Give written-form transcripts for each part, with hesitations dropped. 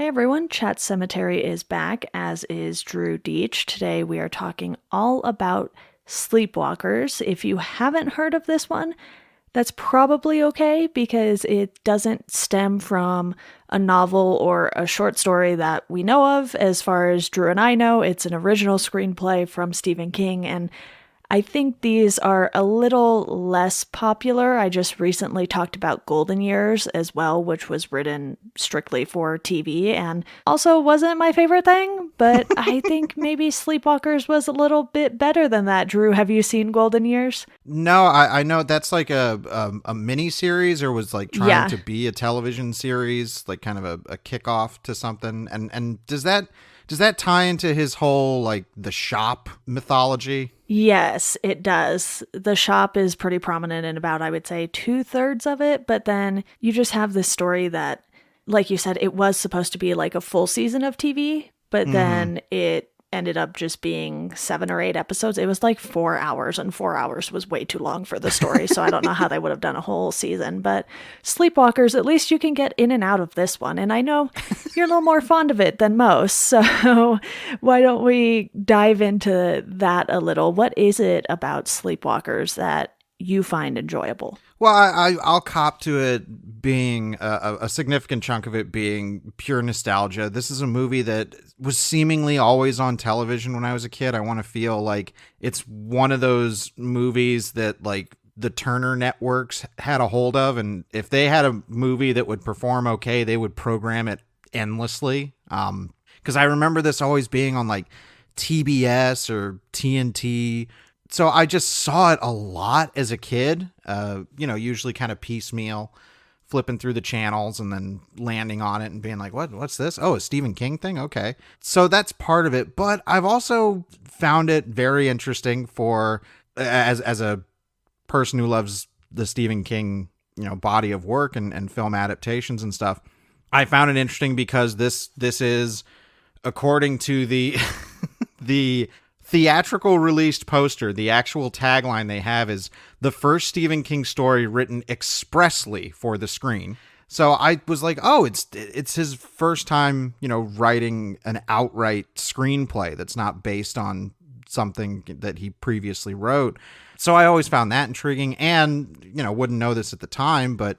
Hey everyone, Chat Sematary is back, as is Drew Deach. Today we are talking all about Sleepwalkers. If you haven't heard of this one, that's probably okay because it doesn't stem from a novel or a short story that we know of. As far as Drew and I know, it's an original screenplay from Stephen King, and I think these are a little less popular. I just recently talked about Golden Years as well, which was written strictly for TV and also wasn't my favorite thing, but I think maybe Sleepwalkers was a little bit better than that. Drew, have you seen Golden Years? No, I know that's like a mini series, or was like trying Yeah. to be a television series, like kind of a kickoff to something. And does that tie into his whole like the shop mythology? Yes, it does. The shop is pretty prominent in about, I would say, two-thirds of it, but then you just have this story that, like you said, it was supposed to be like a full season of TV, but Mm-hmm. then it ended up just being 7 or 8 episodes. It was like 4 hours, and 4 hours was way too long for the story, so I don't know how they would have done a whole season. But Sleepwalkers, at least you can get in and out of this one, and I know you're a little more fond of it than most, so why don't we dive into that a little? What is it about Sleepwalkers that you find enjoyable? Well, I'll cop to it being a significant chunk of it being pure nostalgia. This is a movie that was seemingly always on television when I was a kid. I want to feel like it's one of those movies that like the Turner networks had a hold of, and if they had a movie that would perform okay, they would program it endlessly. Because I remember this always being on like TBS or TNT. So I just saw it a lot as a kid, usually kind of piecemeal, flipping through the channels and then landing on it and being like, what's this? Oh, a Stephen King thing? Okay. So that's part of it. But I've also found it very interesting for, as a person who loves the Stephen King, body of work and film adaptations and stuff. I found it interesting because this is, according to the the theatrical released poster, the actual tagline they have is the first Stephen King story written expressly for the screen. So I was like, oh, it's his first time, writing an outright screenplay that's not based on something that he previously wrote. So I always found that intriguing, and wouldn't know this at the time, but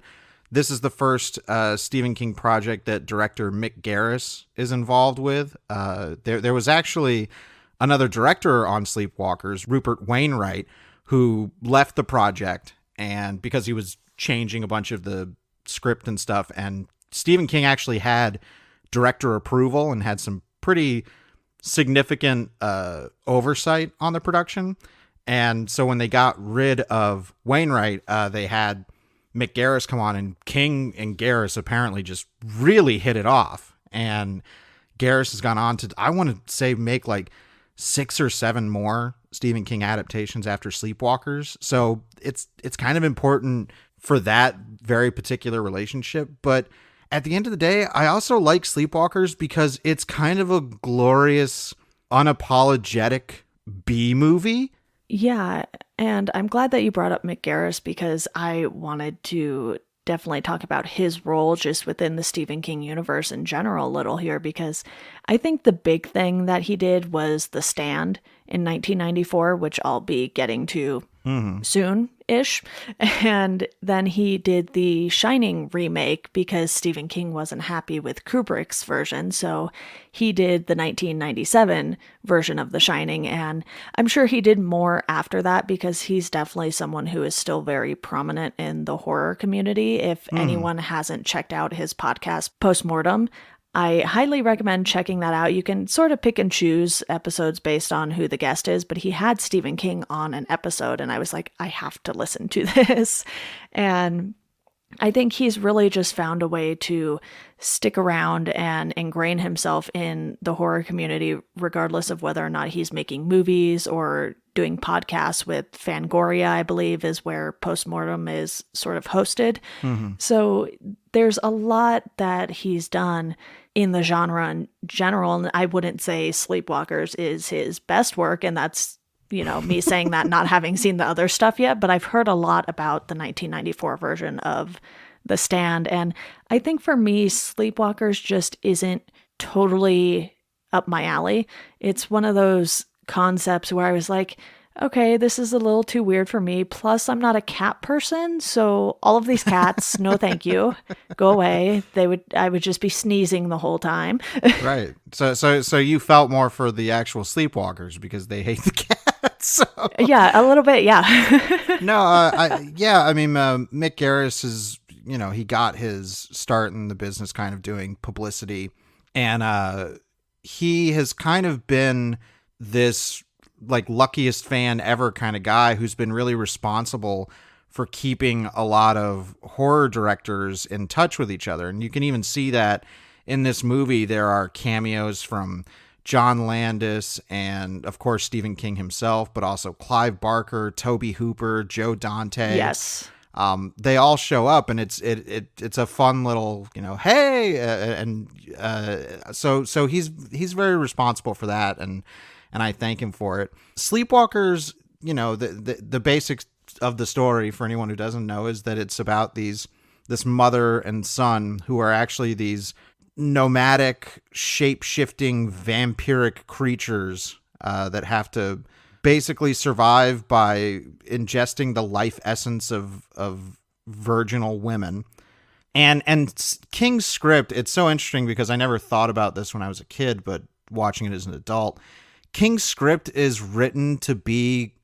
this is the first Stephen King project that director Mick Garris is involved with. There was actually another director on Sleepwalkers, Rupert Wainwright, who left the project and because he was changing a bunch of the script and stuff. And Stephen King actually had director approval and had some pretty significant oversight on the production. And so when they got rid of Wainwright, they had Mick Garris come on, and King and Garris apparently just really hit it off. And Garris has gone on to, I want to say, make like 6 or 7 more Stephen King adaptations after Sleepwalkers. So it's kind of important for that very particular relationship. But at the end of the day, I also like Sleepwalkers because it's kind of a glorious, unapologetic B movie. Yeah, and I'm glad that you brought up Mick Garris because I wanted to definitely talk about his role just within the Stephen King universe in general a little here, because I think the big thing that he did was The Stand in 1994, which I'll be getting to Mm-hmm. soon-ish. And then he did the Shining remake because Stephen King wasn't happy with Kubrick's version. So he did the 1997 version of The Shining. And I'm sure he did more after that because he's definitely someone who is still very prominent in the horror community. If Mm-hmm. anyone hasn't checked out his podcast, Postmortem, I highly recommend checking that out. You can sort of pick and choose episodes based on who the guest is, but he had Stephen King on an episode, and I was like, I have to listen to this. And I think he's really just found a way to stick around and ingrain himself in the horror community, regardless of whether or not he's making movies or doing podcasts with Fangoria, I believe, is where Postmortem is sort of hosted. Mm-hmm. So there's a lot that he's done in the genre in general. And I wouldn't say Sleepwalkers is his best work. And that's, me saying that not having seen the other stuff yet. But I've heard a lot about the 1994 version of The Stand. And I think for me, Sleepwalkers just isn't totally up my alley. It's one of those concepts where I was like, okay, this is a little too weird for me. Plus, I'm not a cat person, so all of these cats, no thank you. Go away. I would just be sneezing the whole time. Right. So you felt more for the actual Sleepwalkers because they hate the cats. So. Yeah, a little bit, yeah. No, I mean, Mick Garris is, he got his start in the business kind of doing publicity, and he has kind of been this like luckiest fan ever kind of guy who's been really responsible for keeping a lot of horror directors in touch with each other. And you can even see that in this movie. There are cameos from John Landis and, of course, Stephen King himself, but also Clive Barker, Tobe Hooper, Joe Dante. Yes. They all show up, and it's a fun little, hey, so he's very responsible for that, and I thank him for it. Sleepwalkers, the basics of the story for anyone who doesn't know is that it's about this mother and son who are actually these nomadic, shape-shifting, vampiric creatures that have to basically survive by ingesting the life essence of virginal women. And King's script, it's so interesting because I never thought about this when I was a kid, but watching it as an adult, King's script is written to be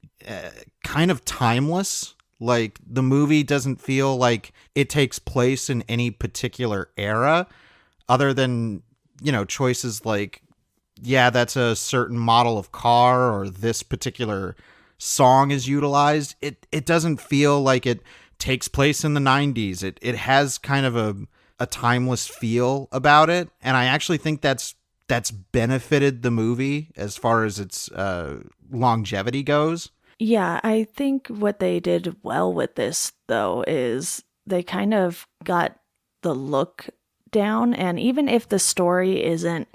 kind of timeless. Like, the movie doesn't feel like it takes place in any particular era, other than, choices like, yeah, that's a certain model of car, or this particular song is utilized. It doesn't feel like it takes place in the 90s. It has kind of a timeless feel about it, and I actually think that's benefited the movie as far as its longevity goes. Yeah, I think what they did well with this, though, is they kind of got the look down. And even if the story isn't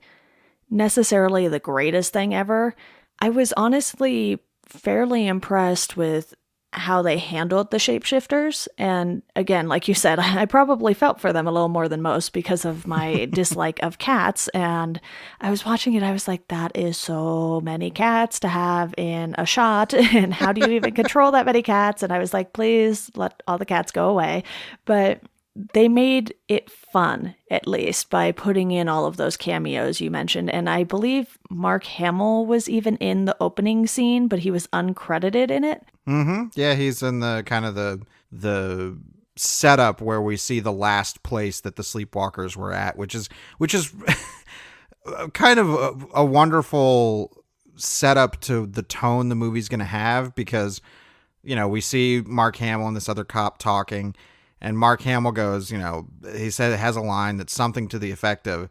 necessarily the greatest thing ever, I was honestly fairly impressed with how they handled the shapeshifters. And again, like you said, I probably felt for them a little more than most because of my dislike of cats. And I was watching it, I was like, that is so many cats to have in a shot. And how do you even control that many cats? And I was like, please let all the cats go away. But they made it fun, at least, by putting in all of those cameos you mentioned. And I believe Mark Hamill was even in the opening scene, but he was uncredited in it. Mm-hmm. Yeah, he's in the kind of the setup where we see the last place that the Sleepwalkers were at, which is kind of a wonderful setup to the tone the movie's going to have, because, we see Mark Hamill and this other cop talking. And Mark Hamill goes, he said it has a line that's something to the effect of,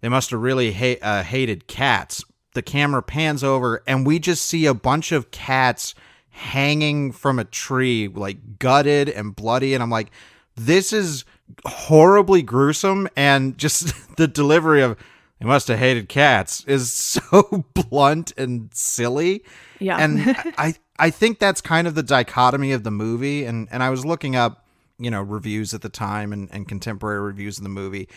they must have really hated cats. The camera pans over, and we just see a bunch of cats hanging from a tree, like gutted and bloody. And I'm like, this is horribly gruesome. And just the delivery of, they must have hated cats, is so blunt and silly. Yeah. And I think that's kind of the dichotomy of the movie. And I was looking up, reviews at the time and contemporary reviews of the movie.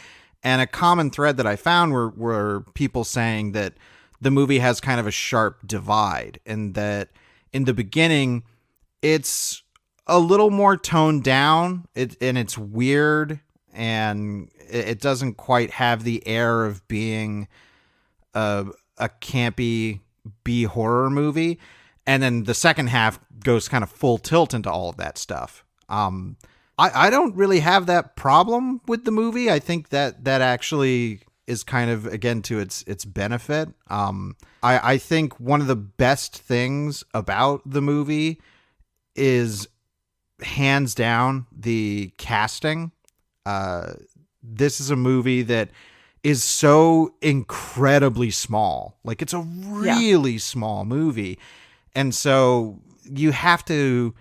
And a common thread that I found were people saying that the movie has kind of a sharp divide, and that in the beginning, it's a little more toned down, and it's weird, and it doesn't quite have the air of being a campy B horror movie. And then the second half goes kind of full tilt into all of that stuff. I don't really have that problem with the movie. I think that actually is kind of, again, to its benefit. I think one of the best things about the movie is hands down the casting. This is a movie that is so incredibly small. Like, it's a really small movie. And so you have to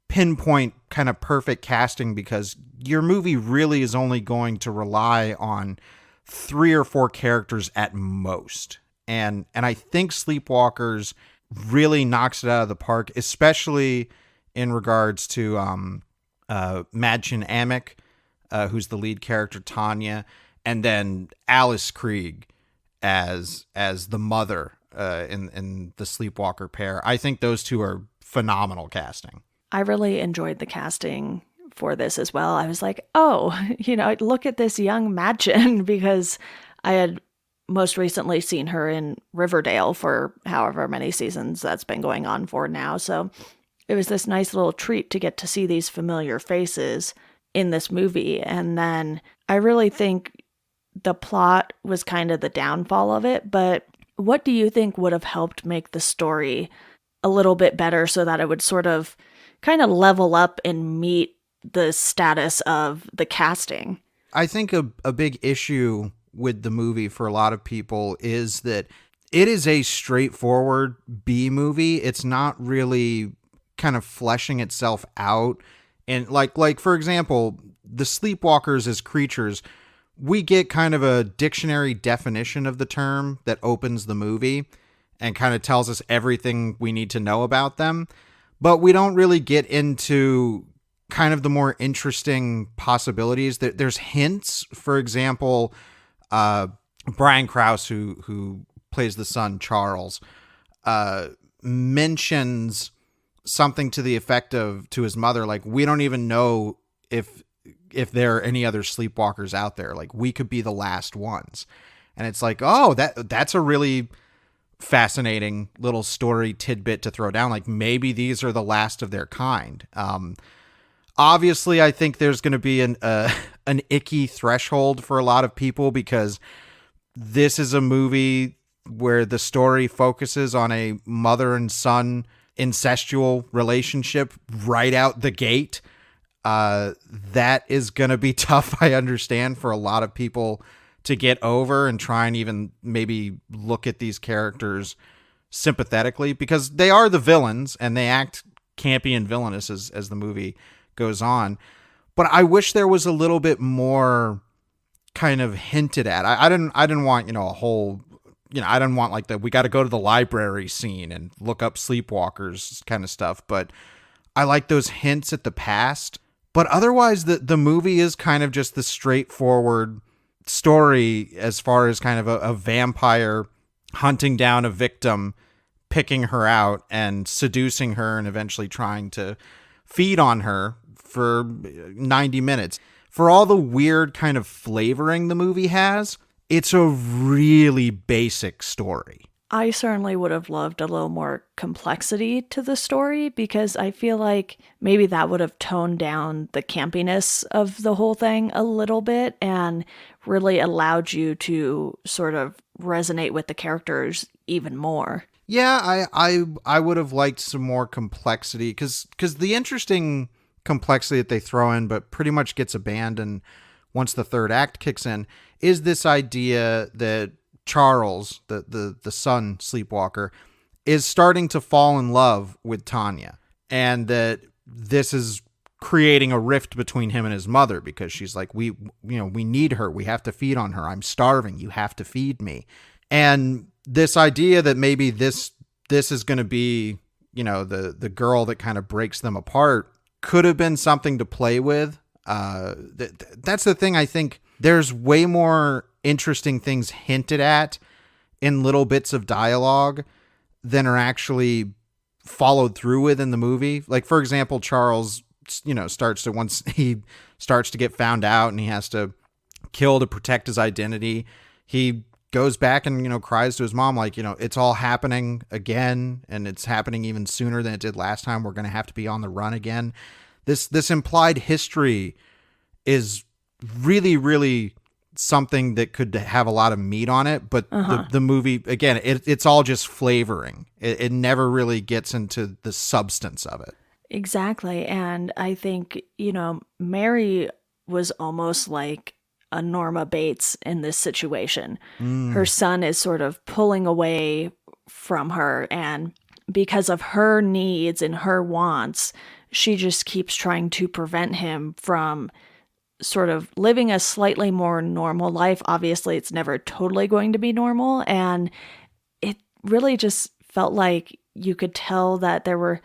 pinpoint kind of perfect casting, because your movie really is only going to rely on 3 or 4 characters at most. And I think Sleepwalkers really knocks it out of the park, especially in regards to Madchen Amick, who's the lead character, Tanya, and then Alice Krieg as the mother in the Sleepwalker pair. I think those two are phenomenal casting. I really enjoyed the casting for this as well. I was like, oh, look at this young Madgen because I had most recently seen her in Riverdale for however many seasons that's been going on for now. So it was this nice little treat to get to see these familiar faces in this movie. And then I really think the plot was kind of the downfall of it. But what do you think would have helped make the story a little bit better so that it would sort of kind of level up and meet the status of the casting? I think a big issue with the movie for a lot of people is that it is a straightforward B movie. It's not really kind of fleshing itself out. And like for example, the Sleepwalkers as creatures, we get kind of a dictionary definition of the term that opens the movie and kind of tells us everything we need to know about them. But we don't really get into kind of the more interesting possibilities. There's hints, for example, Brian Krause, who plays the son, Charles, mentions something to the effect of, to his mother, like, we don't even know if there are any other sleepwalkers out there. Like, we could be the last ones. And it's like, oh, that's a really fascinating little story tidbit to throw down. Like, maybe these are the last of their kind. Obviously, I think there's going to be an icky threshold for a lot of people because this is a movie where the story focuses on a mother and son incestual relationship right out the gate. That is going to be tough, I understand, for a lot of people to get over and try and even maybe look at these characters sympathetically, because they are the villains and they act campy and villainous as the movie goes on. But I wish there was a little bit more kind of hinted at. I didn't want, a whole, I didn't want like we got to go to the library scene and look up Sleepwalkers kind of stuff. But I like those hints at the past. But otherwise, the movie is kind of just the straightforward story as far as kind of a vampire hunting down a victim, picking her out and seducing her and eventually trying to feed on her for 90 minutes. For all the weird kind of flavoring the movie has, it's a really basic story. I certainly would have loved a little more complexity to the story because I feel like maybe that would have toned down the campiness of the whole thing a little bit and really allowed you to sort of resonate with the characters even more. Yeah, I would have liked some more complexity because the interesting complexity that they throw in but pretty much gets abandoned once the third act kicks in is this idea that Charles, the son Sleepwalker, is starting to fall in love with Tanya, and that this is creating a rift between him and his mother because she's like, we need her, we have to feed on her, I'm starving, you have to feed me. And this idea that maybe this is going to be, the girl that kind of breaks them apart could have been something to play with. That's the thing. I think there's way more interesting things hinted at in little bits of dialogue than are actually followed through with in the movie. Like, for example, Charles, once he starts to get found out and he has to kill to protect his identity, he goes back and, cries to his mom, like, it's all happening again and it's happening even sooner than it did last time. We're going to have to be on the run again. This implied history is really, really something that could have a lot of meat on it, but the movie, again, it's all just flavoring. It never really gets into the substance of it. Exactly. And I think, Mary was almost like a Norma Bates in this situation. Her son is sort of pulling away from her, and because of her needs and her wants, she just keeps trying to prevent him from sort of living a slightly more normal life. Obviously, it's never totally going to be normal. And it really just felt like you could tell that there were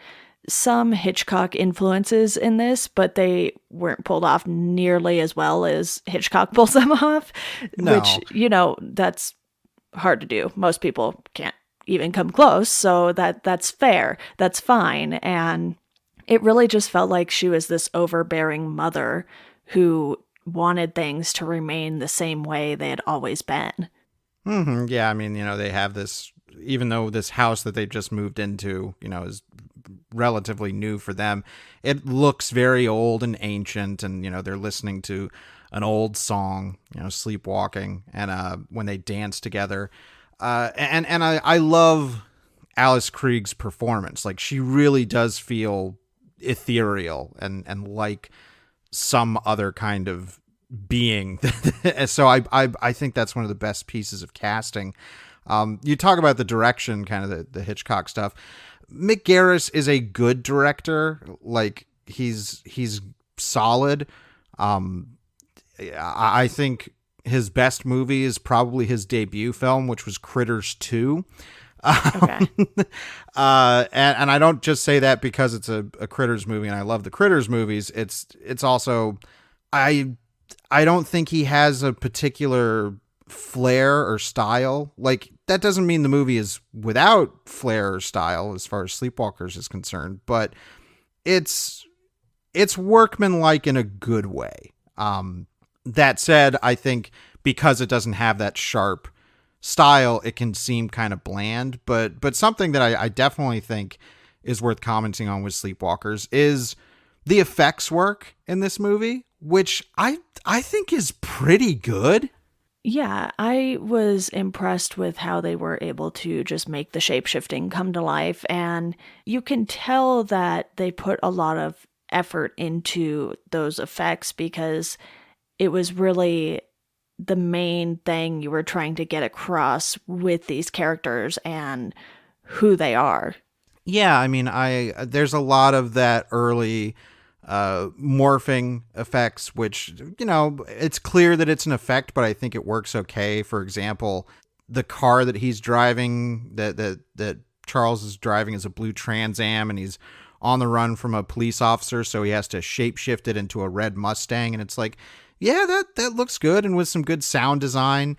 some Hitchcock influences in this, but they weren't pulled off nearly as well as Hitchcock pulls them off, which, No. that's hard to do. Most people can't even come close, so that's fair. That's fine. And it really just felt like she was this overbearing mother who wanted things to remain the same way they had always been. Yeah, I mean, they have this, even though this house that they've just moved into, is relatively new for them, it looks very old and ancient. And, they're listening to an old song, sleepwalking, and when they dance together. And I love Alice Krieg's performance. Like, she really does feel ethereal and like some other kind of being. So I think that's one of the best pieces of casting. You talk about the direction, kind of the Hitchcock stuff. Mick Garris is a good director. Like, he's solid. I think his best movie is probably his debut film, which was Critters 2. Okay. And I don't just say that because it's a Critters movie and I love the Critters movies. It's also, I don't think he has a particular flair or style. Like, that doesn't mean the movie is without flair or style as far as Sleepwalkers is concerned, but it's workmanlike in a good way. That said, I think because it doesn't have that sharp style, it can seem kind of bland, but something that I definitely think is worth commenting on with Sleepwalkers is the effects work in this movie, which I think is pretty good. Yeah, I was impressed with how they were able to just make the shapeshifting come to life. And you can tell that they put a lot of effort into those effects because it was really the main thing you were trying to get across with these characters and who they are. Yeah, I mean, there's a lot of that early morphing effects, which, it's clear that it's an effect, but I think it works okay. For example, the car that he's driving, that Charles is driving, is a blue Trans Am, and he's on the run from a police officer, so he has to shapeshift it into a red Mustang, and it's like, yeah, that looks good, and with some good sound design,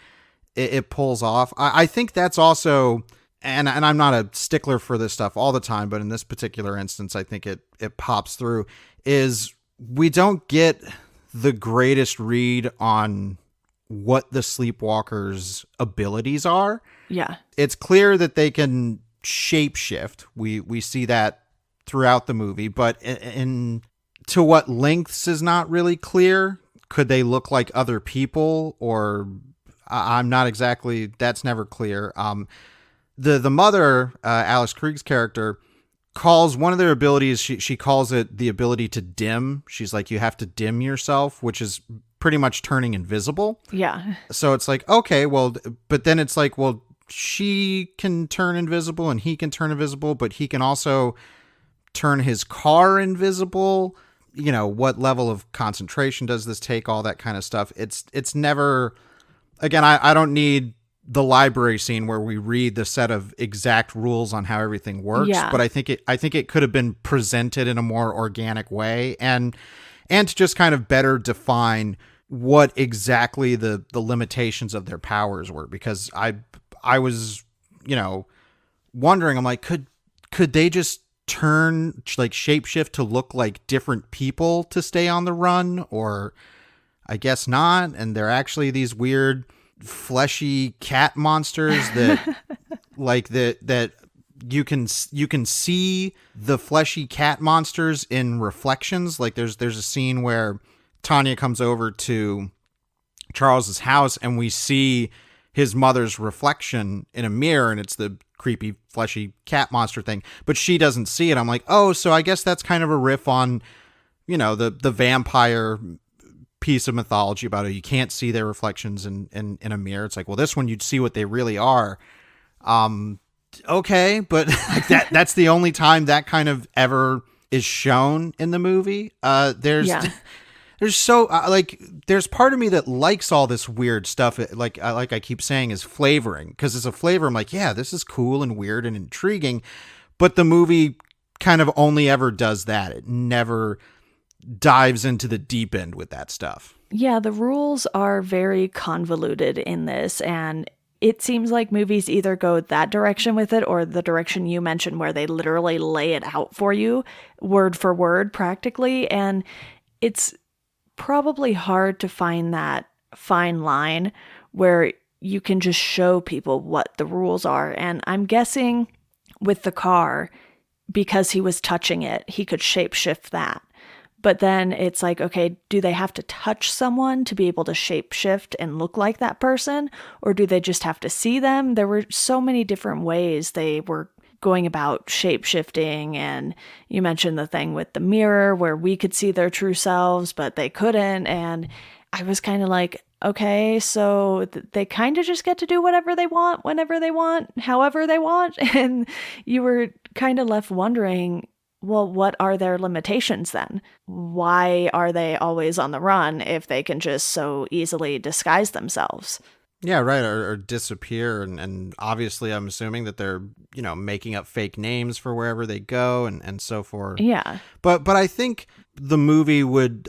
it pulls off. I think that's also, and I'm not a stickler for this stuff all the time, but in this particular instance, I think it pops through, is we don't get the greatest read on what the Sleepwalkers' abilities are. Yeah. It's clear that they can shapeshift. We see that throughout the movie, but in to what lengths is not really clear. Could they look like other people, or I'm not exactly, that's never clear. The mother, Alice Krieg's character, calls one of their abilities, she calls it the ability to dim. She's like, you have to dim yourself, which is pretty much turning invisible. Yeah. So it's like, okay, well, but then it's like, well, she can turn invisible and he can turn invisible, but he can also turn his car invisible. What level of concentration does this take? All that kind of stuff. It's never, again, I don't need the library scene where we read the set of exact rules on how everything works, Yeah. but I think it could have been presented in a more organic way and to just kind of better define what exactly the limitations of their powers were, because I was, wondering, I'm like, could they just turn, like, shapeshift to look like different people to stay on the run? Or I guess not, and they're actually these weird fleshy cat monsters that like that you can see the fleshy cat monsters in reflections. Like, there's a scene where Tanya comes over to Charles's house and we see his mother's reflection in a mirror, and it's the creepy fleshy cat monster thing, but she doesn't see it. I'm like, oh, so I guess that's kind of a riff on, the vampire piece of mythology about it. You can't see their reflections in a mirror. It's like, well, this one you'd see what they really are. Okay, but like that's the only time that kind of ever is shown in the movie. There's so there's part of me that likes all this weird stuff. Like I keep saying, is flavoring, because as a flavor, I'm like, yeah, this is cool and weird and intriguing. But the movie kind of only ever does that. It never dives into the deep end with that stuff. Yeah, the rules are very convoluted in this, and it seems like movies either go that direction with it or the direction you mentioned where they literally lay it out for you word for word practically, and it's probably hard to find that fine line where you can just show people what the rules are. And I'm guessing with the car, because he was touching it, he could shapeshift that. But then it's like, okay, do they have to touch someone to be able to shapeshift and look like that person? Or do they just have to see them? There were so many different ways they were going about shapeshifting. And you mentioned the thing with the mirror where we could see their true selves, but they couldn't. And I was kind of like, okay, so they kind of just get to do whatever they want, whenever they want, however they want. And you were kind of left wondering, well, what are their limitations then? Why are they always on the run if they can just so easily disguise themselves? Yeah, right. Or disappear. And obviously, I'm assuming that they're, making up fake names for wherever they go and so forth. Yeah. But I think the movie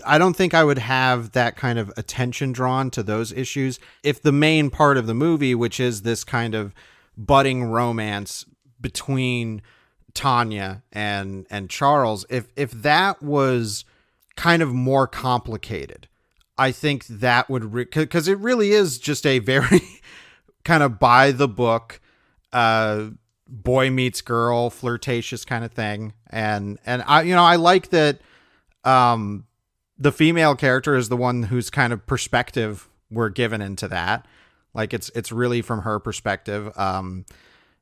I don't think I would have that kind of attention drawn to those issues if the main part of the movie, which is this kind of budding romance between Tanya and Charles, if that was kind of more complicated, I think that would because it really is just a very kind of by the book boy meets girl flirtatious kind of thing, and I like that the female character is the one whose kind of perspective we're given into that, like it's really from her perspective, and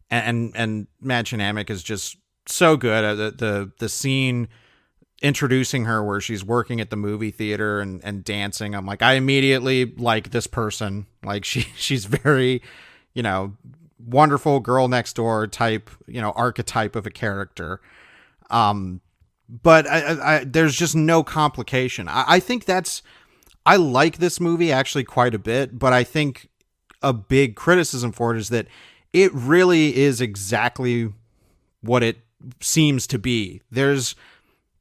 Madge Amick is just so good. The scene introducing her where she's working at the movie theater and dancing, I'm like, I immediately like this person. Like she's very, wonderful girl next door type, archetype of a character. But I there's just no complication. I think I like this movie actually quite a bit, but I think a big criticism for it is that it really is exactly what it seems to be. There's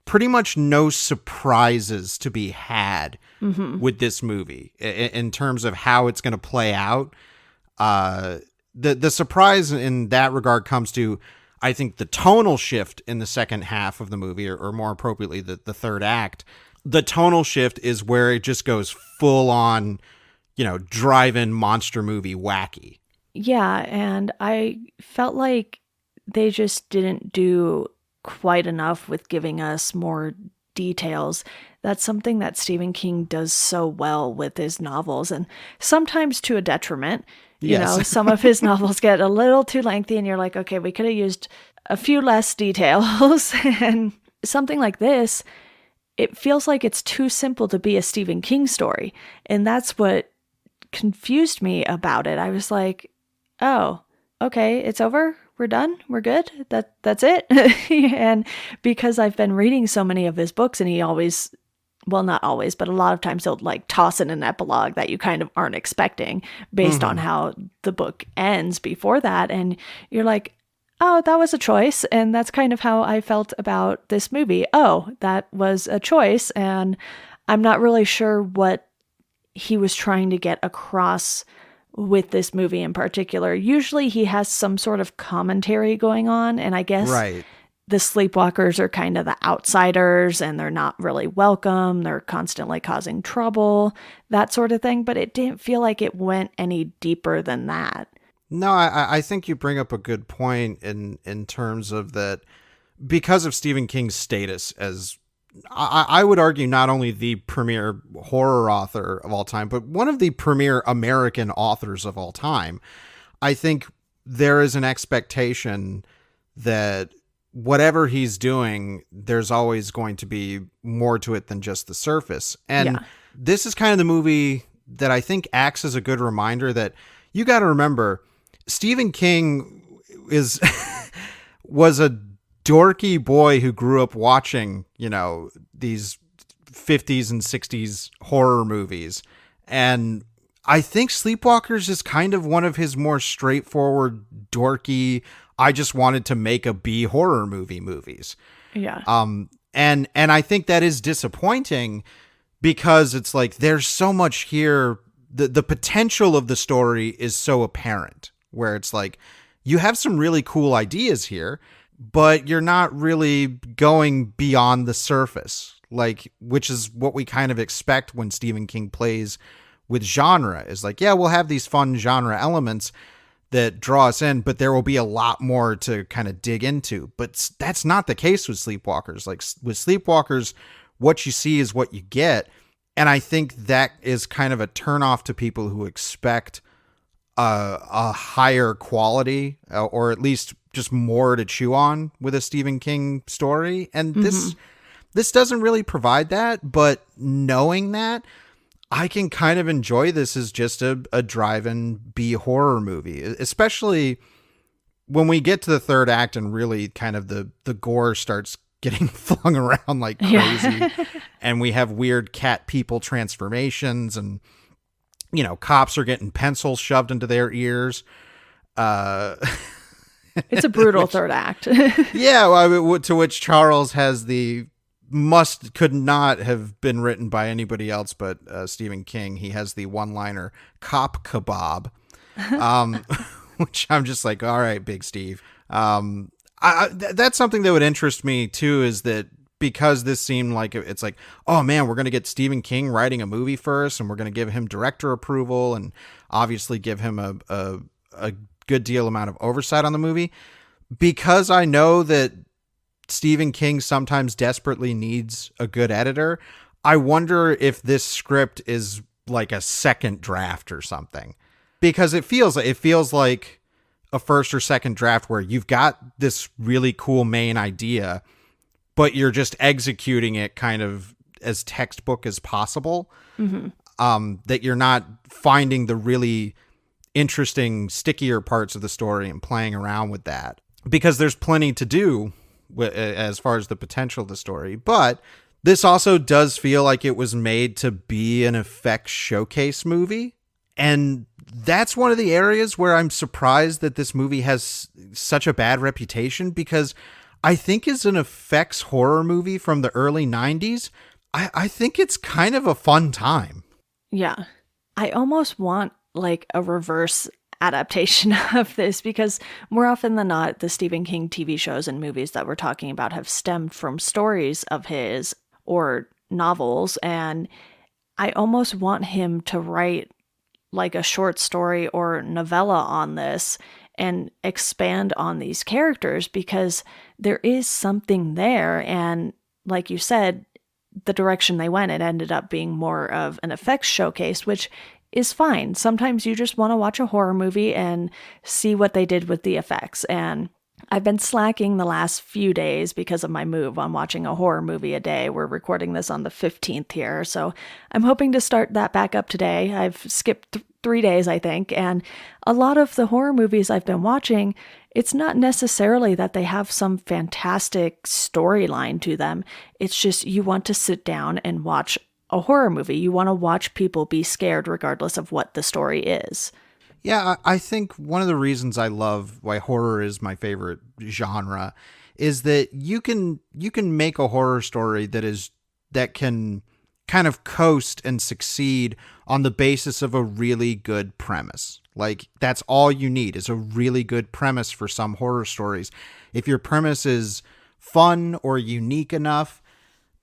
pretty much no surprises to be had with this movie in terms of how it's going to play out. The surprise in that regard comes to, I think, the tonal shift in the second half of the movie, or more appropriately, the third act. The tonal shift is where it just goes full on, drive-in monster movie wacky. Yeah, and I felt like they just didn't do quite enough with giving us more details. That's something that Stephen King does so well with his novels, and sometimes to a detriment. Yes. Some of his novels get a little too lengthy, and you're like, okay, we could have used a few less details. And something like this, it feels like it's too simple to be a Stephen King story. And that's what confused me about it. I was like, oh, okay, it's over. We're done. We're good. That's it. And because I've been reading so many of his books, and he always, well, not always, but a lot of times he'll like toss in an epilogue that you kind of aren't expecting based on how the book ends before that. And you're like, oh, that was a choice. And that's kind of how I felt about this movie. Oh, that was a choice. And I'm not really sure what he was trying to get across with this movie in particular. Usually he has some sort of commentary going on, and I guess Right. the Sleepwalkers are kind of the outsiders and they're not really welcome. They're constantly causing trouble, that sort of thing. But it didn't feel like it went any deeper than that. No, I think you bring up a good point in terms of that, because of Stephen King's status as, I would argue, not only the premier horror author of all time, but one of the premier American authors of all time. I think there is an expectation that whatever he's doing, there's always going to be more to it than just the surface. And this is kind of the movie that I think acts as a good reminder that you got to remember, Stephen King was a dorky boy who grew up watching, these 50s and 60s horror movies. And I think Sleepwalkers is kind of one of his more straightforward, dorky, I just wanted to make a B horror movies. Yeah. And I think that is disappointing because it's like there's so much here. The potential of the story is so apparent, where it's like you have some really cool ideas here, but you're not really going beyond the surface, like, which is what we kind of expect when Stephen King plays with genre, is like, yeah, we'll have these fun genre elements that draw us in, but there will be a lot more to kind of dig into. But that's not the case with Sleepwalkers. Like with Sleepwalkers, what you see is what you get. And I think that is kind of a turnoff to people who expect a higher quality, or at least just more to chew on with a Stephen King story. And Mm-hmm. this doesn't really provide that. But knowing that, I can kind of enjoy this as just a drive-in B horror movie, especially when we get to the third act and really kind of the gore starts getting flung around like crazy. Yeah. And we have weird cat people transformations, and, you know, cops are getting pencils shoved into their ears. Uh, It's a brutal which, third act. yeah, well, I mean, to which Charles has the could not have been written by anybody else but Stephen King. He has the one-liner "cop kebab," um, which I'm just like, all right, Big Steve. That's something that would interest me too. Is that because this seemed like it's like, oh man, we're gonna get Stephen King writing a movie first, and we're gonna give him director approval, and obviously give him a good deal amount of oversight on the movie. Because I know that Stephen King sometimes desperately needs a good editor, I wonder if this script is like a second draft or something, because it feels like a first or second draft where you've got this really cool main idea, but you're just executing it kind of as textbook as possible. Mm-hmm. That you're not finding the really interesting, stickier parts of the story and playing around with that, because there's plenty to do as far as the potential of the story. But this also does feel like it was made to be an effects showcase movie. And that's one of the areas where I'm surprised that this movie has such a bad reputation, because I think as an effects horror movie from the early 90s, I think it's kind of a fun time. Yeah. I almost want like a reverse adaptation of this, because more often than not, the Stephen King TV shows and movies that we're talking about have stemmed from stories of his or novels. And I almost want him to write like a short story or novella on this and expand on these characters, because there is something there. And like you said, the direction they went, it ended up being more of an effects showcase, which is fine. Sometimes you just want to watch a horror movie and see what they did with the effects. And I've been slacking the last few days because of my move on watching a horror movie a day. We're recording this on the 15th here, so I'm hoping to start that back up today. I've skipped 3 days, I think, and a lot of the horror movies I've been watching, it's not necessarily that they have some fantastic storyline to them. It's just you want to sit down and watch a horror movie. You want to watch people be scared regardless of what the story is. Yeah, I think one of the reasons I love why horror is my favorite genre is that you can make a horror story that can kind of coast and succeed on the basis of a really good premise. Like, that's all you need, is a really good premise for some horror stories. If your premise is fun or unique enough,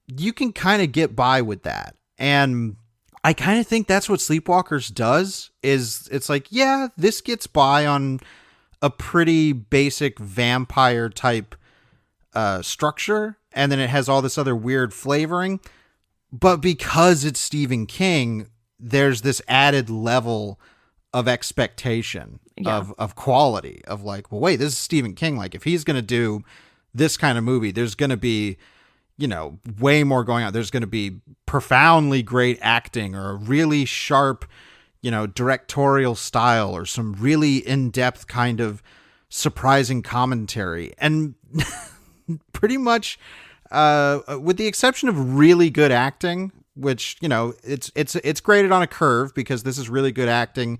you can kind of get by with that. And I kind of think that's what Sleepwalkers does. Is it's like, yeah, this gets by on a pretty basic vampire type structure, and then it has all this other weird flavoring. But because it's Stephen King, there's this added level of expectation, Yeah. of quality, of like, well, wait, this is Stephen King. Like, if he's going to do this kind of movie, there's going to be, you know, way more going on. There's going to be profoundly great acting, or a really sharp, you know, directorial style, or some really in-depth kind of surprising commentary. And pretty much, with the exception of really good acting, which, you know, it's graded on a curve, because this is really good acting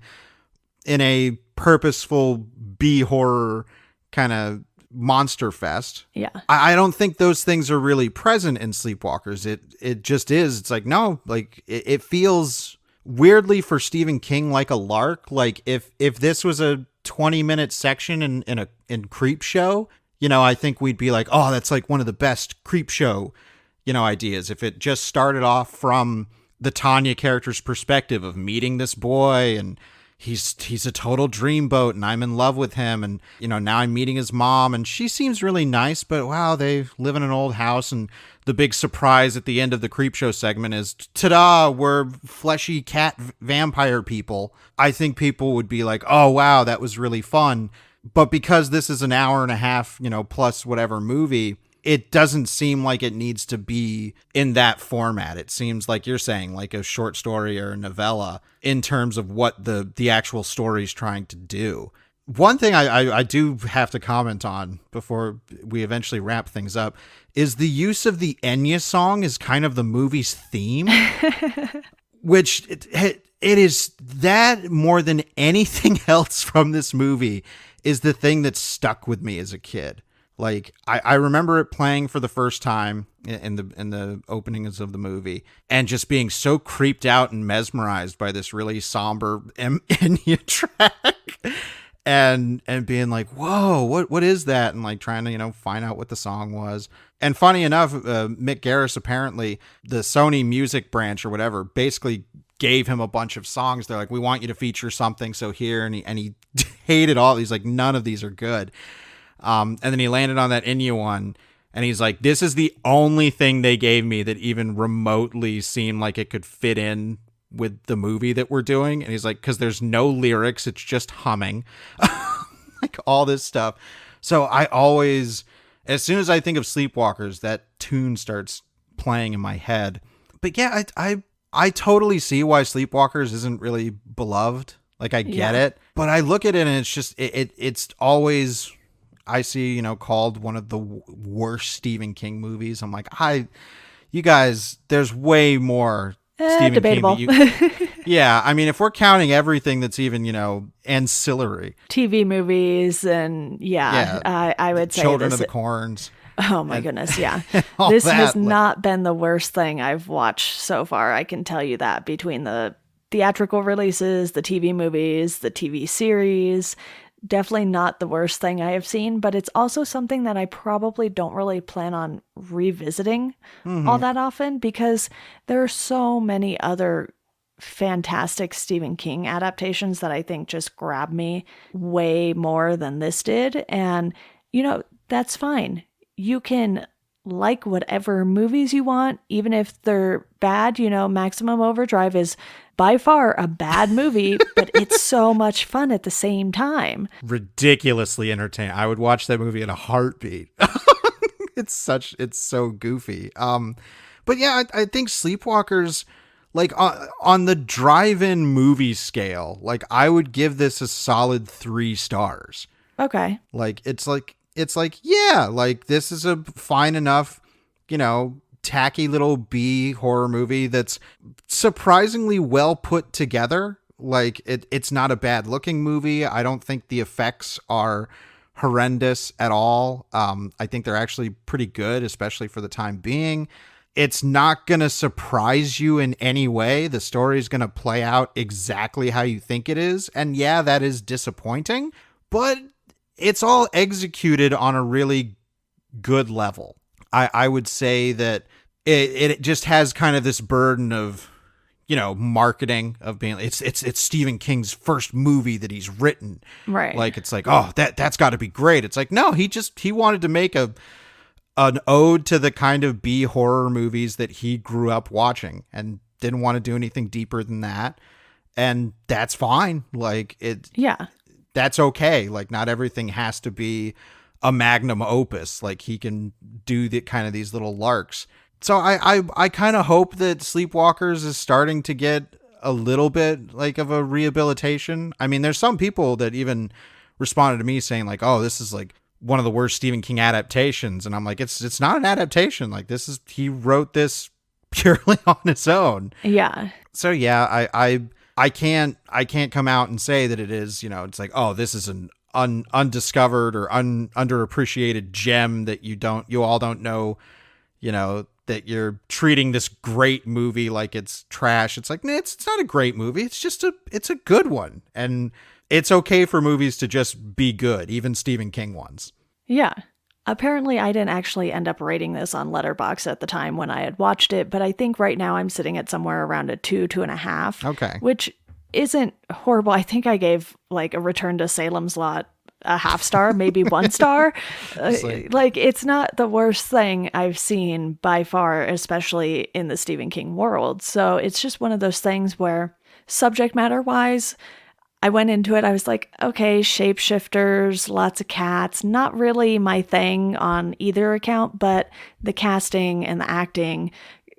in a purposeful B horror kind of monster fest. Yeah. I don't think those things are really present in Sleepwalkers. It just is. It's like, no, like it feels weirdly for Stephen King like a lark. Like if this was a 20-minute section in Creep Show, I think we'd be like, oh, that's like one of the best Creep Show, ideas. If it just started off from the Tanya character's perspective of meeting this boy, and he's a total dreamboat and I'm in love with him, and now I'm meeting his mom and she seems really nice, but wow, they live in an old house, and the big surprise at the end of the Creep Show segment is, ta-da, we're fleshy cat vampire people. I think people would be like, oh wow, that was really fun. But because this is an hour and a half, plus whatever movie, it doesn't seem like it needs to be in that format. It seems like you're saying like a short story or a novella in terms of what the actual story is trying to do. One thing I do have to comment on before we eventually wrap things up is the use of the Enya song is kind of the movie's theme, which it is that more than anything else from this movie is the thing that stuck with me as a kid. Like I remember it playing for the first time in the openings of the movie, and just being so creeped out and mesmerized by this really somber Enya track, and being like, whoa, what is that? And like trying to find out what the song was. And funny enough, Mick Garris, apparently the Sony music branch or whatever, basically gave him a bunch of songs. They're like, we want you to feature something, so here, and he hated all. He's like, none of these are good. And then he landed on that Enya one, and he's like, this is the only thing they gave me that even remotely seemed like it could fit in with the movie that we're doing. And he's like, because there's no lyrics, it's just humming, like all this stuff. So I always, as soon as I think of Sleepwalkers, that tune starts playing in my head. But yeah, I totally see why Sleepwalkers isn't really beloved. Like I get it, but I look at it and it's just, it's always, I see, called one of the worst Stephen King movies. I'm like, you guys, there's way more Stephen debatable. King. Yeah, I mean, if we're counting everything that's even, ancillary. TV movies and I would say Children of the Corns. Oh my goodness, yeah. All This that, has not been the worst thing I've watched so far. I can tell you that, between the theatrical releases, the TV movies, the TV series. Definitely not the worst thing I have seen, but it's also something that I probably don't really plan on revisiting all that often, because there are so many other fantastic Stephen King adaptations that I think just grab me way more than this did. And, that's fine. You can like whatever movies you want, even if they're bad. Maximum Overdrive is by far a bad movie, but it's so much fun at the same time. Ridiculously entertaining. I would watch that movie in a heartbeat. It's so goofy. But yeah, I think Sleepwalkers, like on the drive-in movie scale, like I would give this a solid 3 stars. Okay. Like it's like yeah, like this is a fine enough, tacky little B horror movie that's surprisingly well put together. Like it's not a bad looking movie. I don't think the effects are horrendous at all. I think they're actually pretty good, especially for the time being. It's not going to surprise you in any way. The story is going to play out exactly how you think it is. And yeah, that is disappointing, but it's all executed on a really good level. I would say that it just has kind of this burden of, marketing, of being, it's Stephen King's first movie that he's written. Right. Like, it's like, oh, that's got to be great. It's like, no, he wanted to make an ode to the kind of B horror movies that he grew up watching, and didn't want to do anything deeper than that. And that's fine. Like that's okay. Like not everything has to be a magnum opus. Like he can do the kind of these little larks. So I kind of hope that Sleepwalkers is starting to get a little bit like of a rehabilitation. I mean, there's some people that even responded to me saying like, oh, this is like one of the worst Stephen King adaptations. And I'm like, it's not an adaptation. Like he wrote this purely on his own. Yeah. So yeah, I can't come out and say that it is, it's like, oh, this is an undiscovered or underappreciated gem that you all don't know, that you're treating this great movie like it's trash. It's like, nah, it's not a great movie. It's a good one. And it's okay for movies to just be good, even Stephen King ones. Yeah. Apparently, I didn't actually end up rating this on Letterboxd at the time when I had watched it, but I think right now I'm sitting at somewhere around a 2.5. Okay. Which isn't horrible. I think I gave like a Return to Salem's Lot a half star, maybe 1 star. Like, it's not the worst thing I've seen by far, especially in the Stephen King world. So it's just one of those things where, subject matter wise, I went into it, I was like, okay, shapeshifters, lots of cats, not really my thing on either account, but the casting and the acting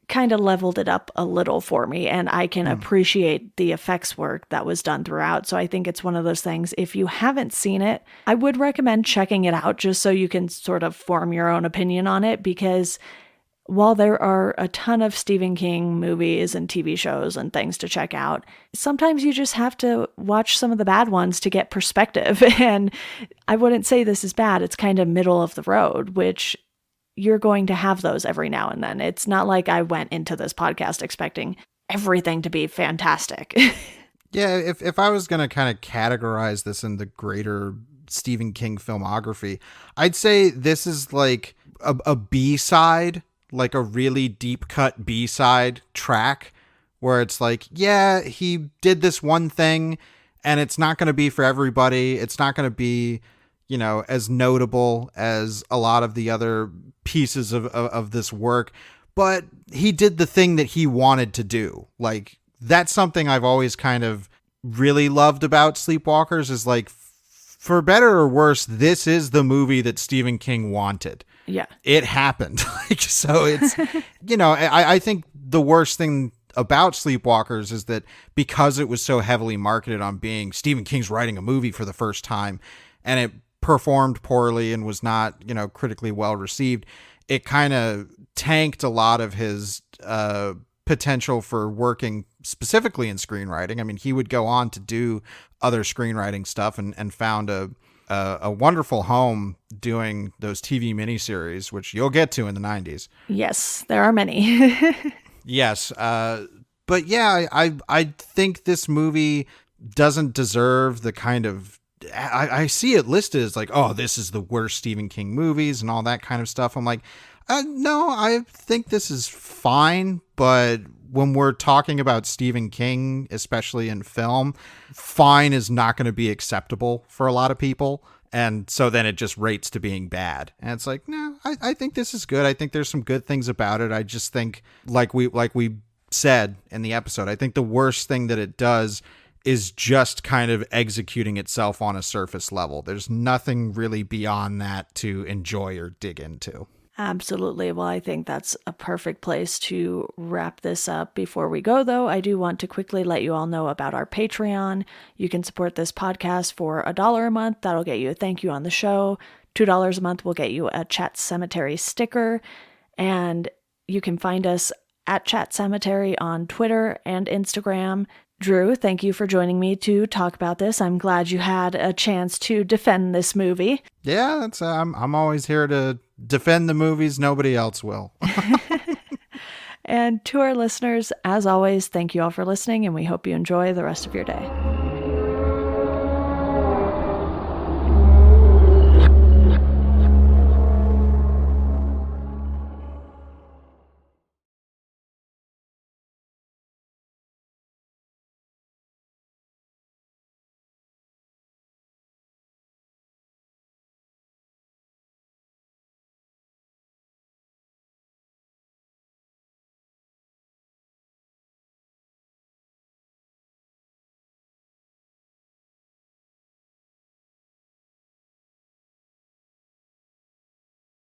kind of leveled it up a little for me, and I can appreciate the effects work that was done throughout. So I think it's one of those things, if you haven't seen it, I would recommend checking it out just so you can sort of form your own opinion on it, because while there are a ton of Stephen King movies and TV shows and things to check out, sometimes you just have to watch some of the bad ones to get perspective. And I wouldn't say this is bad. It's kind of middle of the road, which you're going to have those every now and then. It's not like I went into this podcast expecting everything to be fantastic. Yeah, if I was going to kind of categorize this in the greater Stephen King filmography, I'd say this is like a B-side, like a really deep cut B-side track where it's like, yeah, he did this one thing and it's not going to be for everybody. It's not going to be, as notable as a lot of the other pieces of this work, but he did the thing that he wanted to do. Like, that's something I've always kind of really loved about Sleepwalkers, is like, for better or worse, this is the movie that Stephen King wanted. Yeah. It happened. So it's, I think the worst thing about Sleepwalkers is that because it was so heavily marketed on being Stephen King's writing a movie for the first time, and it performed poorly and was not, critically well received, it kind of tanked a lot of his potential for working specifically in screenwriting. I mean, he would go on to do other screenwriting stuff and found a wonderful home doing those TV miniseries, which you'll get to in the 90s. Yes, there are many. Yes. But yeah, I think this movie doesn't deserve the kind of, I see it listed as like, oh, this is the worst Stephen King movies and all that kind of stuff. I'm like, no, I think this is fine. But when we're talking about Stephen King, especially in film, fine is not going to be acceptable for a lot of people. And so then it just rates to being bad. And it's like, no, I think this is good. I think there's some good things about it. I just think, like we said in the episode, I think the worst thing that it does is just kind of executing itself on a surface level. There's nothing really beyond that to enjoy or dig into. Absolutely. Well, I think that's a perfect place to wrap this up. Before we go, though, I do want to quickly let you all know about our Patreon. You can support this podcast for $1 a month. That'll get you a thank you on the show. $2 a month will get you a Chat Sematary sticker. And you can find us at Chat Sematary on Twitter and Instagram. Drew, thank you for joining me to talk about this. I'm glad you had a chance to defend this movie. Yeah, that's I'm always here to defend the movies nobody else will. And to our listeners, as always, thank you all for listening, and we hope you enjoy the rest of your day.